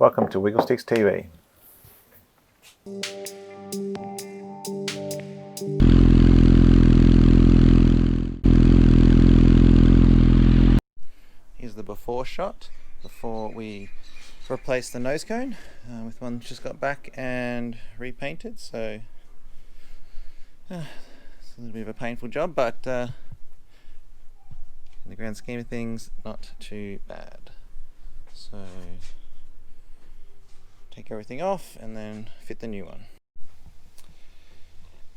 Welcome to Wigglesticks TV. Here's the before shot before we replace the nose cone with one just got back and repainted, so it's a little bit of a painful job, but in the grand scheme of things, not too bad. So take everything off and then fit the new one.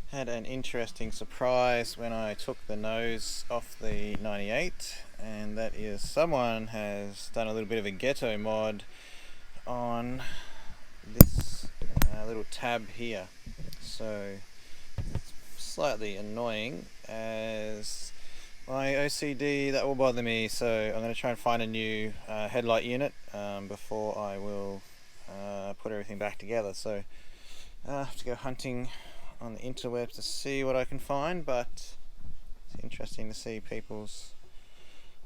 Had an interesting surprise when I took the nose off the 98, and that is someone has done a little bit of a ghetto mod on this little tab here. So it's slightly annoying, as my OCD, that will bother me, so I'm going to try and find a new headlight unit before I will put everything back together. So I have to go hunting on the interwebs to see what I can find, but it's interesting to see people's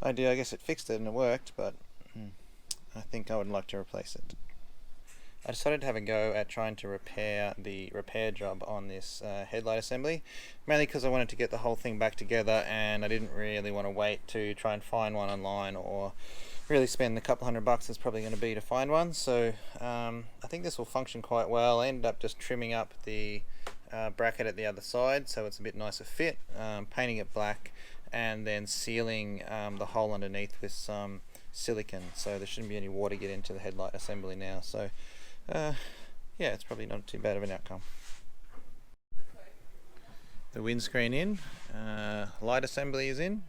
idea. I guess it fixed it and it worked, but I think I would like to replace it. I decided to have a go at trying to repair the repair job on this headlight assembly, mainly because I wanted to get the whole thing back together and I didn't really want to wait to try and find one online, or really spend the couple $100 it's probably going to be to find one. So I think this will function quite well. I ended up just trimming up the bracket at the other side so it's a bit nicer fit, painting it black, and then sealing the hole underneath with some silicone, so there shouldn't be any water get into the headlight assembly now. So yeah, it's probably not too bad of an outcome. The windscreen in, light assembly is in,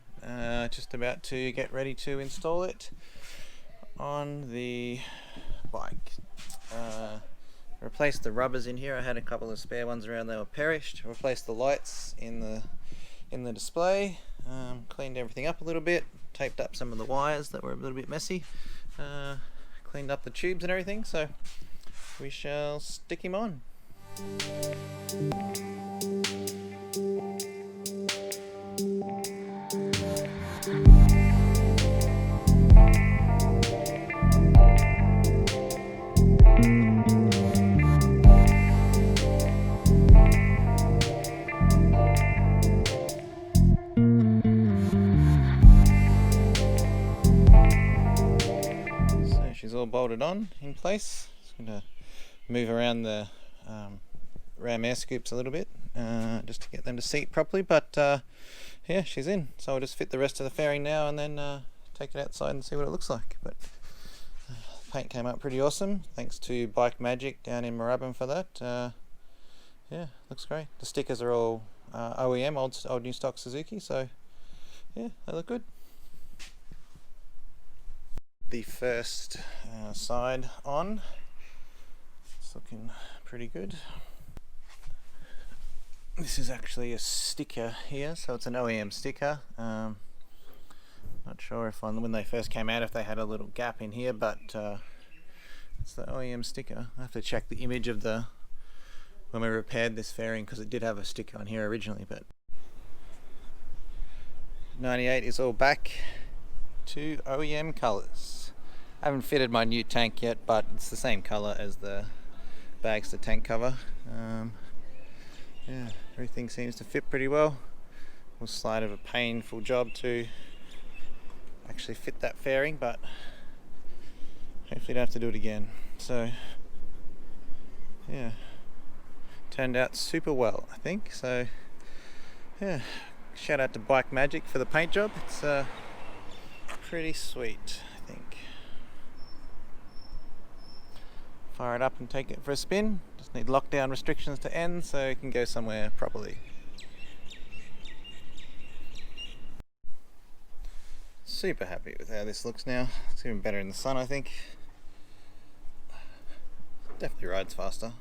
just about to get ready to install it on the bike. Replaced the rubbers in here. I had a couple of spare ones around, they were perished. Replaced the lights in the display, cleaned everything up a little bit, taped up some of the wires that were a little bit messy, cleaned up the tubes and everything, so we shall stick him on. She's all bolted on in place. Just going to move around the ram air scoops a little bit just to get them to seat properly, but yeah, she's in. So I'll just fit the rest of the fairing now and then take it outside and see what it looks like. But paint came out pretty awesome. Thanks to Bike Magic down in Moorabbin for that. Yeah, looks great. The stickers are all OEM, old new stock Suzuki, so yeah, they look good. The first side on, it's looking pretty good. This is actually a sticker here, so it's an OEM sticker. Not sure if when they first came out if they had a little gap in here, but it's the OEM sticker. I have to check the image of the when we repaired this fairing, because it did have a sticker on here originally, but 98 is all back to OEM colours. I haven't fitted my new tank yet, but it's the same colour as the bags, the tank cover. Yeah, everything seems to fit pretty well. It was slight of a painful job to actually fit that fairing, but hopefully don't have to do it again. So yeah, turned out super well, I think. So yeah, shout out to Bike Magic for the paint job. It's pretty sweet, I think. Fire it up and take it for a spin. Just need lockdown restrictions to end so it can go somewhere properly. Super happy with how this looks now. It's even better in the sun, I think. Definitely rides faster.